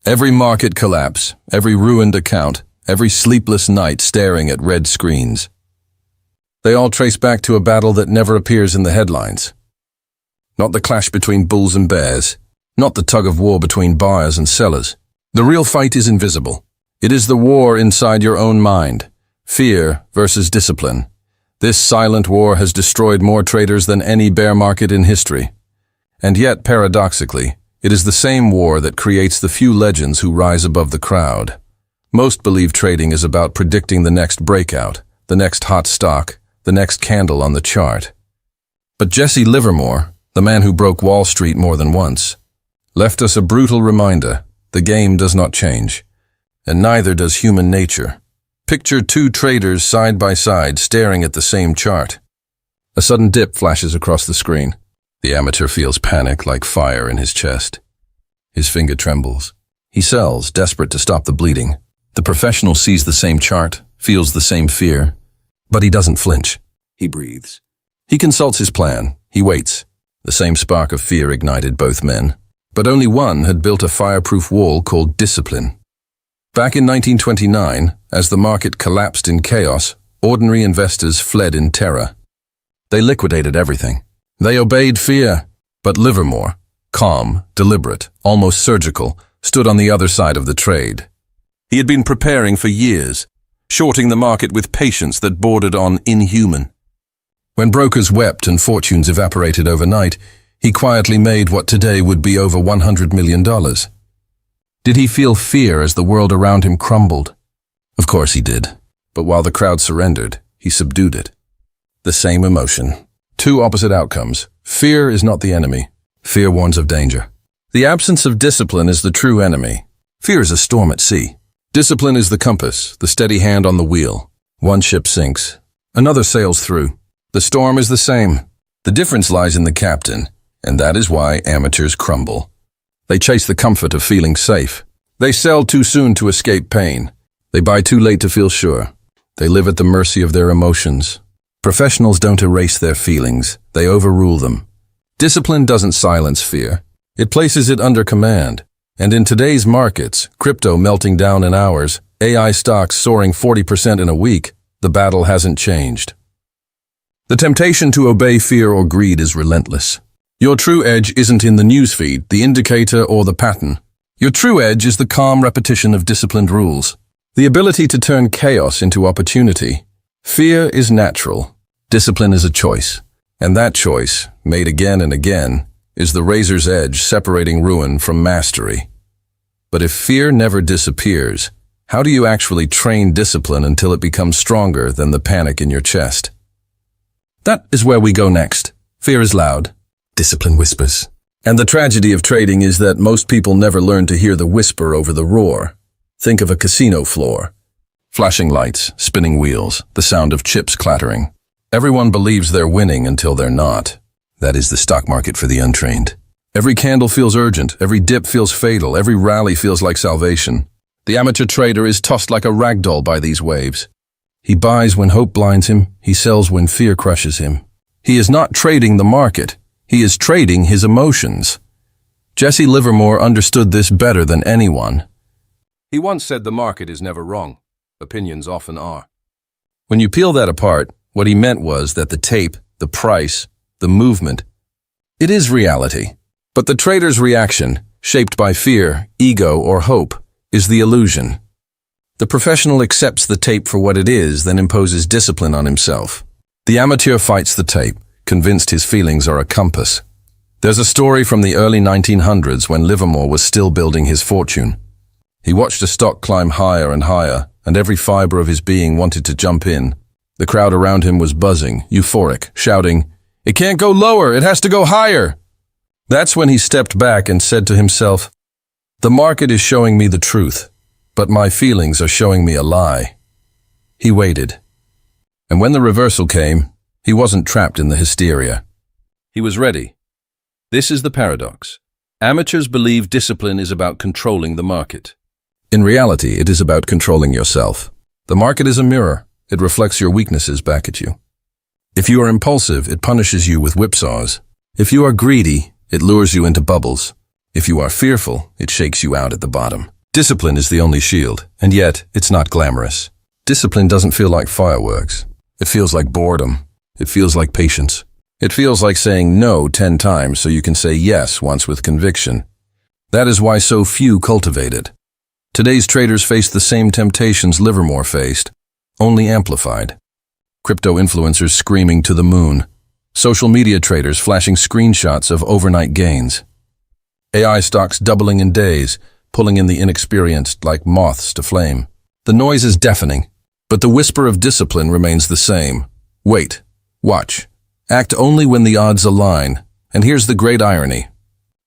Every market collapse, every ruined account, every sleepless night staring at red screens. They all trace back to a battle that never appears in the headlines. Not the clash between bulls and bears, not the tug-of-war between buyers and sellers. The real fight is invisible. It is the war inside your own mind. Fear versus discipline. This silent war has destroyed more traders than any bear market in history. And yet, paradoxically, it is the same war that creates the few legends who rise above the crowd. Most believe trading is about predicting the next breakout, the next hot stock, the next candle on the chart. But Jesse Livermore, the man who broke Wall Street more than once, left us a brutal reminder: the game does not change, and neither does human nature. Picture two traders side by side staring at the same chart. A sudden dip flashes across the screen. The amateur feels panic like fire in his chest. His finger trembles. He sells, desperate to stop the bleeding. The professional sees the same chart, feels the same fear, but he doesn't flinch. He breathes. He consults his plan. He waits. The same spark of fear ignited both men, but only one had built a fireproof wall called discipline. Back in 1929, as the market collapsed in chaos, ordinary investors fled in terror. They liquidated everything. They obeyed fear. But Livermore, calm, deliberate, almost surgical, stood on the other side of the trade. He had been preparing for years, shorting the market with patience that bordered on inhuman. When brokers wept and fortunes evaporated overnight, he quietly made what today would be over $100 million. Did he feel fear as the world around him crumbled? Of course he did. But while the crowd surrendered, he subdued it. The same emotion. Two opposite outcomes. Fear is not the enemy. Fear warns of danger. The absence of discipline is the true enemy. Fear is a storm at sea. Discipline is the compass, the steady hand on the wheel. One ship sinks, another sails through. The storm is the same. The difference lies in the captain, and that is why amateurs crumble. They chase the comfort of feeling safe. They sell too soon to escape pain. They buy too late to feel sure. They live at the mercy of their emotions. Professionals don't erase their feelings. They overrule them. Discipline doesn't silence fear. It places it under command. And in today's markets, crypto melting down in hours, AI stocks soaring 40% in a week, the battle hasn't changed. The temptation to obey fear or greed is relentless. Your true edge isn't in the newsfeed, the indicator, or the pattern. Your true edge is the calm repetition of disciplined rules. The ability to turn chaos into opportunity. Fear is natural. Discipline is a choice. And that choice, made again and again, is the razor's edge separating ruin from mastery. But if fear never disappears, how do you actually train discipline until it becomes stronger than the panic in your chest? That is where we go next. Fear is loud. Discipline whispers. And the tragedy of trading is that most people never learn to hear the whisper over the roar. Think of a casino floor. Flashing lights, spinning wheels, the sound of chips clattering. Everyone believes they're winning until they're not. That is the stock market for the untrained. Every candle feels urgent, every dip feels fatal, every rally feels like salvation. The amateur trader is tossed like a rag doll by these waves. He buys when hope blinds him, he sells when fear crushes him. He is not trading the market, he is trading his emotions. Jesse Livermore understood this better than anyone. He once said the market is never wrong. Opinions often are. When you peel that apart, what he meant was that the tape, the price, the movement, it is reality. But the trader's reaction, shaped by fear, ego, or hope, is the illusion. The professional accepts the tape for what it is, then imposes discipline on himself. The amateur fights the tape, convinced his feelings are a compass. There's a story from the early 1900s when Livermore was still building his fortune. He watched a stock climb higher and higher, and every fiber of his being wanted to jump in. The crowd around him was buzzing, euphoric, shouting, "It can't go lower, it has to go higher!" That's when he stepped back and said to himself, "The market is showing me the truth, but my feelings are showing me a lie." He waited. And when the reversal came, he wasn't trapped in the hysteria. He was ready. This is the paradox. Amateurs believe discipline is about controlling the market. In reality, it is about controlling yourself. The market is a mirror. It reflects your weaknesses back at you. If you are impulsive, it punishes you with whipsaws. If you are greedy, it lures you into bubbles. If you are fearful, it shakes you out at the bottom. Discipline is the only shield, and yet it's not glamorous. Discipline doesn't feel like fireworks. It feels like boredom. It feels like patience. It feels like saying no 10 times so you can say yes once with conviction. That is why so few cultivate it. Today's traders face the same temptations Livermore faced, only amplified. Crypto influencers screaming to the moon. Social media traders flashing screenshots of overnight gains. AI stocks doubling in days, pulling in the inexperienced like moths to flame. The noise is deafening, but the whisper of discipline remains the same. Wait, watch. Act only when the odds align. And here's the great irony.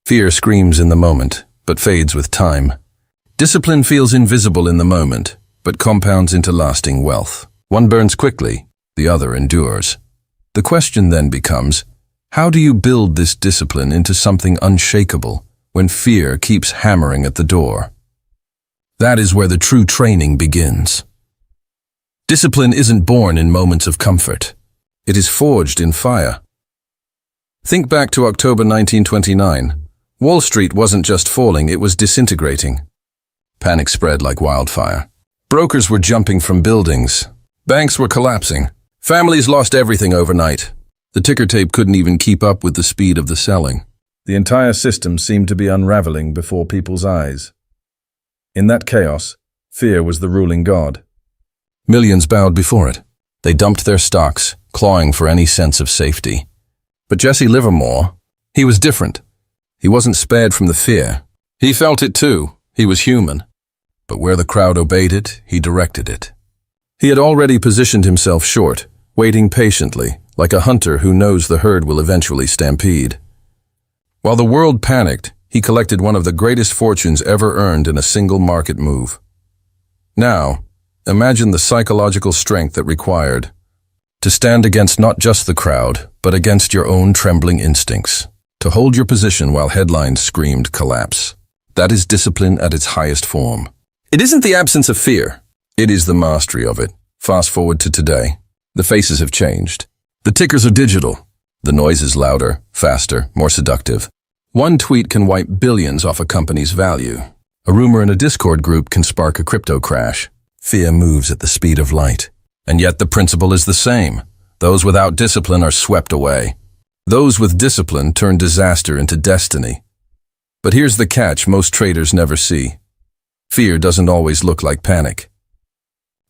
Fear screams in the moment, but fades with time. Discipline feels invisible in the moment, but compounds into lasting wealth. One burns quickly, the other endures. The question then becomes, how do you build this discipline into something unshakable when fear keeps hammering at the door? That is where the true training begins. Discipline isn't born in moments of comfort. It is forged in fire. Think back to October 1929. Wall Street wasn't just falling, it was disintegrating. Panic spread like wildfire. Brokers were jumping from buildings. Banks were collapsing. Families lost everything overnight. The ticker tape couldn't even keep up with the speed of the selling. The entire system seemed to be unraveling before people's eyes. In that chaos, fear was the ruling god. Millions bowed before it. They dumped their stocks, clawing for any sense of safety. But Jesse Livermore, he was different. He wasn't spared from the fear. He felt it too. He was human. But where the crowd obeyed it, he directed it. He had already positioned himself short, waiting patiently, like a hunter who knows the herd will eventually stampede. While the world panicked, he collected one of the greatest fortunes ever earned in a single market move. Now, imagine the psychological strength that required to stand against not just the crowd, but against your own trembling instincts, to hold your position while headlines screamed collapse. That is discipline at its highest form. It isn't the absence of fear. It is the mastery of it. Fast forward to today. The faces have changed. The tickers are digital. The noise is louder, faster, more seductive. One tweet can wipe billions off a company's value. A rumor in a Discord group can spark a crypto crash. Fear moves at the speed of light. And yet the principle is the same. Those without discipline are swept away. Those with discipline turn disaster into destiny. But here's the catch most traders never see. Fear doesn't always look like panic.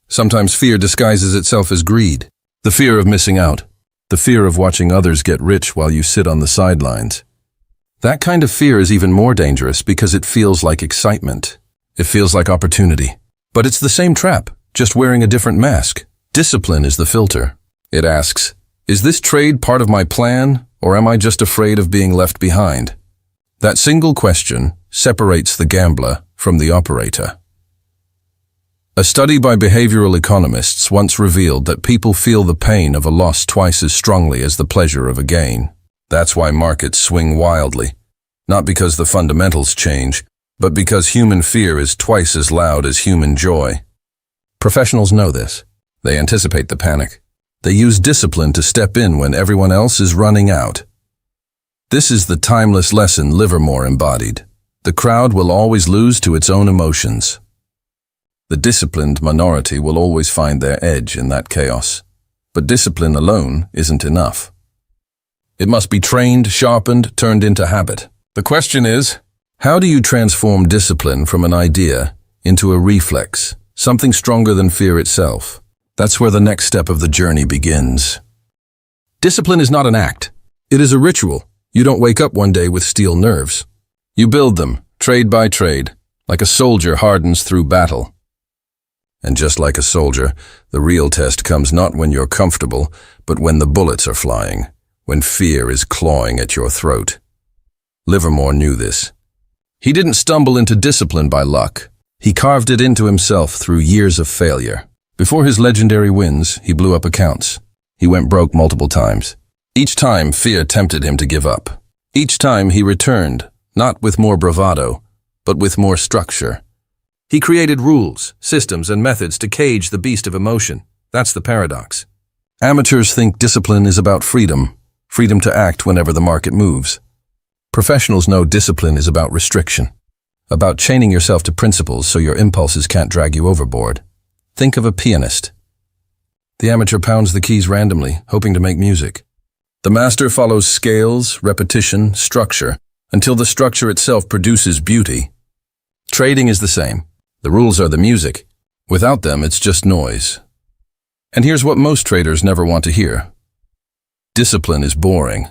Sometimes fear disguises itself as greed. The fear of missing out. The fear of watching others get rich while you sit on the sidelines. That kind of fear is even more dangerous because it feels like excitement. It feels like opportunity. But it's the same trap, just wearing a different mask. Discipline is the filter. It asks, is this trade part of my plan, or am I just afraid of being left behind? That single question separates the gambler from the operator. A study by behavioral economists once revealed that people feel the pain of a loss twice as strongly as the pleasure of a gain. That's why markets swing wildly. Not because the fundamentals change, but because human fear is twice as loud as human joy. Professionals know this. They anticipate the panic. They use discipline to step in when everyone else is running out. This is the timeless lesson Livermore embodied. The crowd will always lose to its own emotions. The disciplined minority will always find their edge in that chaos. But discipline alone isn't enough. It must be trained, sharpened, turned into habit. The question is, how do you transform discipline from an idea into a reflex, something stronger than fear itself? That's where the next step of the journey begins. Discipline is not an act. It is a ritual. You don't wake up one day with steel nerves. You build them, trade by trade, like a soldier hardens through battle. And just like a soldier, the real test comes not when you're comfortable, but when the bullets are flying, when fear is clawing at your throat. Livermore knew this. He didn't stumble into discipline by luck. He carved it into himself through years of failure. Before his legendary wins, he blew up accounts. He went broke multiple times. Each time, fear tempted him to give up. Each time he returned, not with more bravado, but with more structure. He created rules, systems, and methods to cage the beast of emotion. That's the paradox. Amateurs think discipline is about freedom to act whenever the market moves. Professionals know discipline is about restriction. about chaining yourself to principles so your impulses can't drag you overboard. Think of a pianist. The amateur pounds the keys randomly, hoping to make music. The master follows scales, repetition, structure, until the structure itself produces beauty. Trading is the same. The rules are the music. Without them, it's just noise. And here's what most traders never want to hear. Discipline is boring.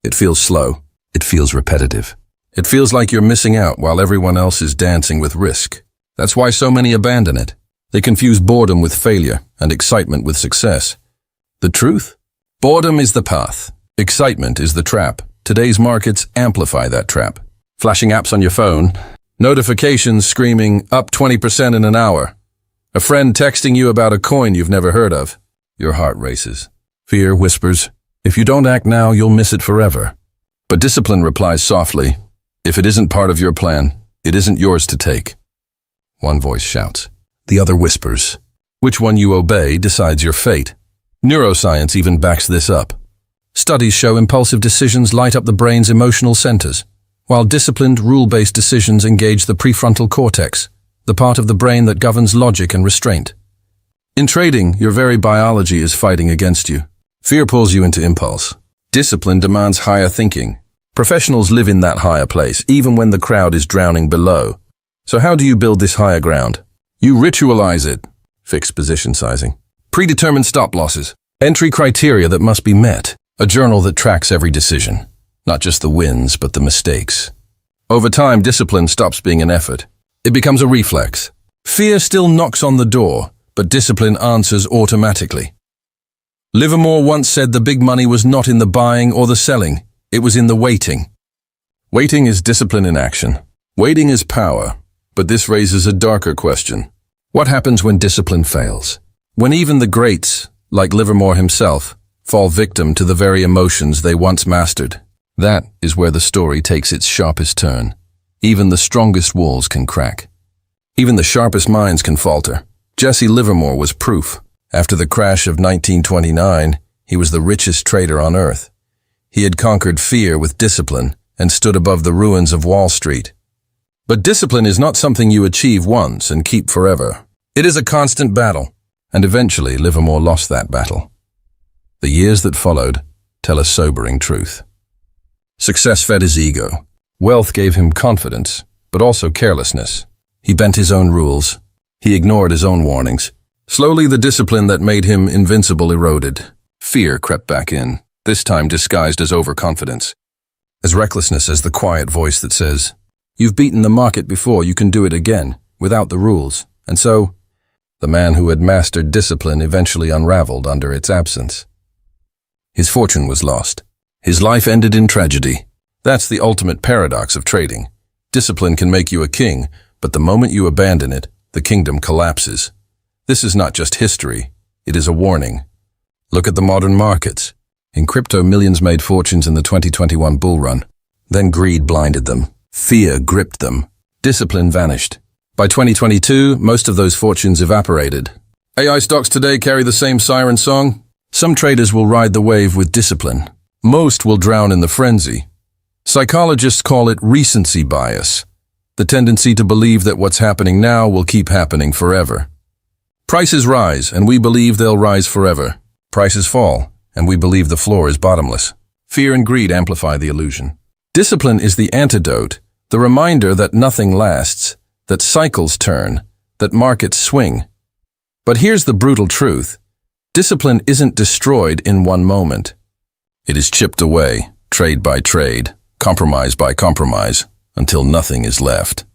It feels slow. It feels repetitive. It feels like you're missing out while everyone else is dancing with risk. That's why so many abandon it. They confuse boredom with failure and excitement with success. The truth? Boredom is the path. Excitement is the trap. Today's markets amplify that trap. Flashing apps on your phone, notifications screaming up 20% in an hour, a friend texting you about a coin you've never heard of. Your heart races. Fear whispers, if you don't act now, you'll miss it forever. But discipline replies softly, if it isn't part of your plan, it isn't yours to take. One voice shouts. The other whispers. Which one you obey decides your fate. Neuroscience even backs this up. Studies show impulsive decisions light up the brain's emotional centers, while disciplined, rule-based decisions engage the prefrontal cortex, the part of the brain that governs logic and restraint. In trading, your very biology is fighting against you. Fear pulls you into impulse. Discipline demands higher thinking. Professionals live in that higher place, even when the crowd is drowning below. So how do you build this higher ground? You ritualize it. Fixed position sizing. Predetermined stop losses. Entry criteria that must be met. A journal that tracks every decision. Not just the wins, but the mistakes. Over time, discipline stops being an effort. It becomes a reflex. Fear still knocks on the door, but discipline answers automatically. Livermore once said the big money was not in the buying or the selling. It was in the waiting. Waiting is discipline in action. Waiting is power. But this raises a darker question. What happens when discipline fails? When even the greats, like Livermore himself, fall victim to the very emotions they once mastered? That is where the story takes its sharpest turn. Even the strongest walls can crack. Even the sharpest minds can falter. Jesse Livermore was proof. After the crash of 1929, he was the richest trader on earth. He had conquered fear with discipline and stood above the ruins of Wall Street. But discipline is not something you achieve once and keep forever. It is a constant battle, and eventually Livermore lost that battle. The years that followed tell a sobering truth. Success fed his ego. Wealth gave him confidence, but also carelessness. He bent his own rules. He ignored his own warnings. Slowly, the discipline that made him invincible eroded. Fear crept back in, this time disguised as overconfidence. As recklessness as the quiet voice that says, "You've beaten the market before, you can do it again, without the rules." And so, the man who had mastered discipline eventually unraveled under its absence. His fortune was lost. His life ended in tragedy. That's the ultimate paradox of trading. Discipline can make you a king, but the moment you abandon it, the kingdom collapses. This is not just history, it is a warning. Look at the modern markets. In crypto, millions made fortunes in the 2021 bull run. Then greed blinded them. Fear gripped them. Discipline vanished. By 2022, most of those fortunes evaporated. AI stocks today carry the same siren song. Some traders will ride the wave with discipline. Most will drown in the frenzy. Psychologists call it recency bias, the tendency to believe that what's happening now will keep happening forever. Prices rise, and we believe they'll rise forever. Prices fall, and we believe the floor is bottomless. Fear and greed amplify the illusion. Discipline is the antidote, the reminder that nothing lasts, that cycles turn, that markets swing. But here's the brutal truth. Discipline isn't destroyed in one moment. It is chipped away, trade by trade, compromise by compromise, until nothing is left.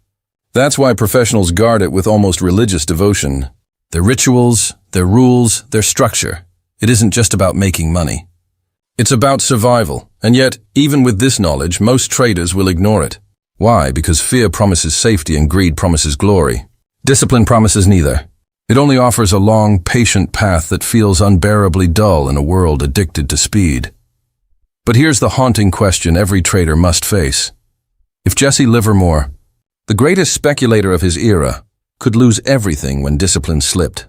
That's why professionals guard it with almost religious devotion. Their rituals, their rules, their structure. It isn't just about making money. It's about survival, and yet, even with this knowledge, most traders will ignore it. Why? Because fear promises safety and greed promises glory. Discipline promises neither. It only offers a long, patient path that feels unbearably dull in a world addicted to speed. But here's the haunting question every trader must face. If Jesse Livermore, the greatest speculator of his era, could lose everything when discipline slipped,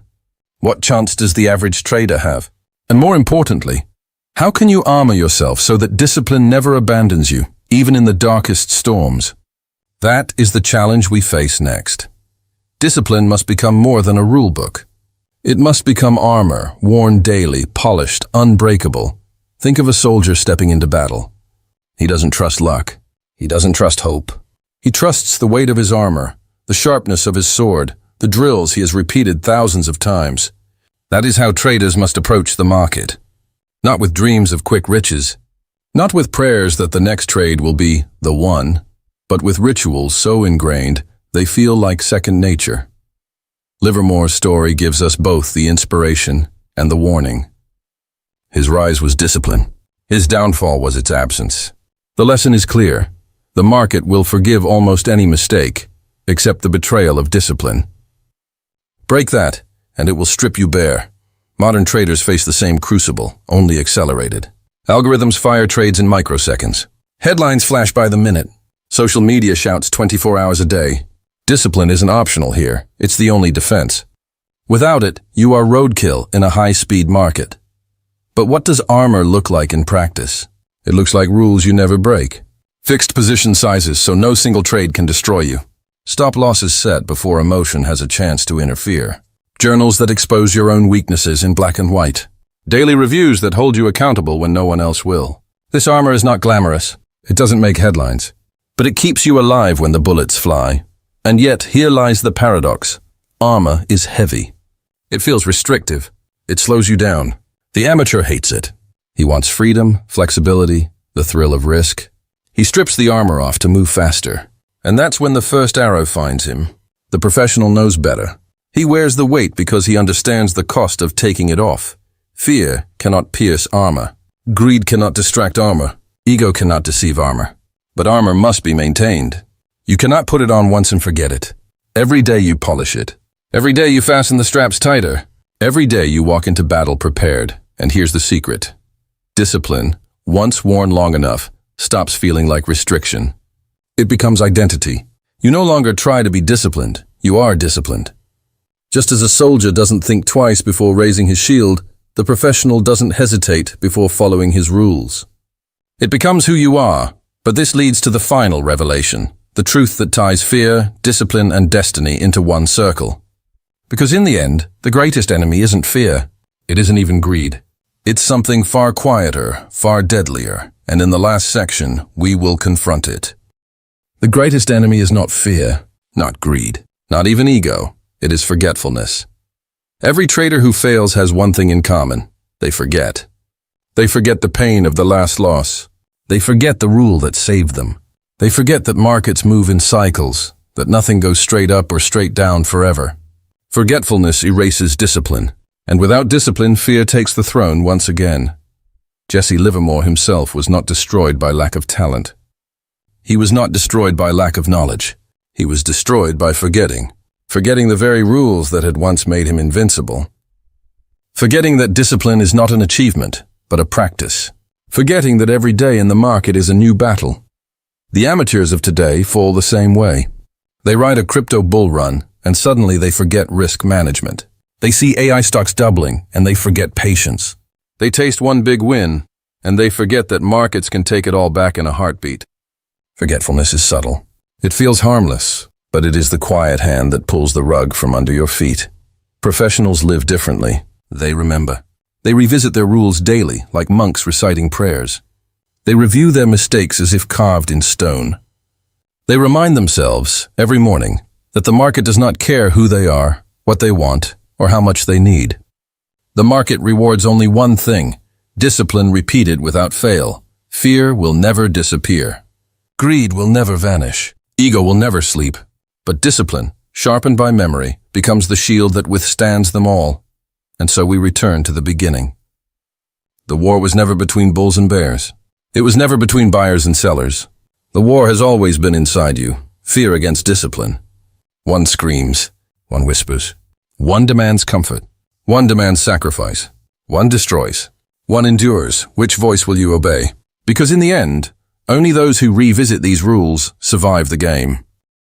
what chance does the average trader have? And more importantly, how can you armor yourself so that discipline never abandons you, even in the darkest storms? That is the challenge we face next. Discipline must become more than a rule book. It must become armor, worn daily, polished, unbreakable. Think of a soldier stepping into battle. He doesn't trust luck. He doesn't trust hope. He trusts the weight of his armor, the sharpness of his sword, the drills he has repeated thousands of times. That is how traders must approach the market. Not with dreams of quick riches, not with prayers that the next trade will be the one, but with rituals so ingrained they feel like second nature. Livermore's story gives us both the inspiration and the warning. His rise was discipline. His downfall was its absence. The lesson is clear. The market will forgive almost any mistake, except the betrayal of discipline. Break that, and it will strip you bare. Modern traders face the same crucible, only accelerated. Algorithms fire trades in microseconds. Headlines flash by the minute. Social media shouts 24 hours a day. Discipline isn't optional here. It's the only defense. Without it, you are roadkill in a high-speed market. But what does armor look like in practice? It looks like rules you never break. Fixed position sizes so no single trade can destroy you. Stop losses set before emotion has a chance to interfere. Journals that expose your own weaknesses in black and white. Daily reviews that hold you accountable when no one else will. This armor is not glamorous. It doesn't make headlines. But it keeps you alive when the bullets fly. And yet, here lies the paradox. Armor is heavy. It feels restrictive. It slows you down. The amateur hates it. He wants freedom, flexibility, the thrill of risk. He strips the armor off to move faster. And that's when the first arrow finds him. The professional knows better. He wears the weight because he understands the cost of taking it off. Fear cannot pierce armor. Greed cannot distract armor. Ego cannot deceive armor. But armor must be maintained. You cannot put it on once and forget it. Every day you polish it. Every day you fasten the straps tighter. Every day you walk into battle prepared. And here's the secret. Discipline, once worn long enough, stops feeling like restriction. It becomes identity. You no longer try to be disciplined. You are disciplined. Just as a soldier doesn't think twice before raising his shield, the professional doesn't hesitate before following his rules. It becomes who you are, but this leads to the final revelation. The truth that ties fear, discipline, and destiny into one circle. Because in the end, the greatest enemy isn't fear. It isn't even greed. It's something far quieter, far deadlier, and in the last section, we will confront it. The greatest enemy is not fear, not greed, not even ego. It is forgetfulness. Every trader who fails has one thing in common. They forget. They forget the pain of the last loss. They forget the rule that saved them. They forget that markets move in cycles, that nothing goes straight up or straight down forever. Forgetfulness erases discipline, and without discipline, fear takes the throne once again. Jesse Livermore himself was not destroyed by lack of talent. He was not destroyed by lack of knowledge. He was destroyed by forgetting the very rules that had once made him invincible. Forgetting that discipline is not an achievement, but a practice. Forgetting that every day in the market is a new battle. The amateurs of today fall the same way. They ride a crypto bull run, and suddenly they forget risk management. They see AI stocks doubling, and they forget patience. They taste one big win, and they forget that markets can take it all back in a heartbeat. Forgetfulness is subtle. It feels harmless, but it is the quiet hand that pulls the rug from under your feet. Professionals live differently. They remember. They revisit their rules daily, like monks reciting prayers. They review their mistakes as if carved in stone. They remind themselves, every morning, that the market does not care who they are, what they want, or how much they need. The market rewards only one thing, discipline repeated without fail. Fear will never disappear. Greed will never vanish. Ego will never sleep. But discipline, sharpened by memory, becomes the shield that withstands them all. And so we return to the beginning. The war was never between bulls and bears. It was never between buyers and sellers. The war has always been inside you, fear against discipline. One screams, one whispers. One demands comfort. One demands sacrifice. One destroys. One endures. Which voice will you obey? Because in the end, only those who revisit these rules survive the game.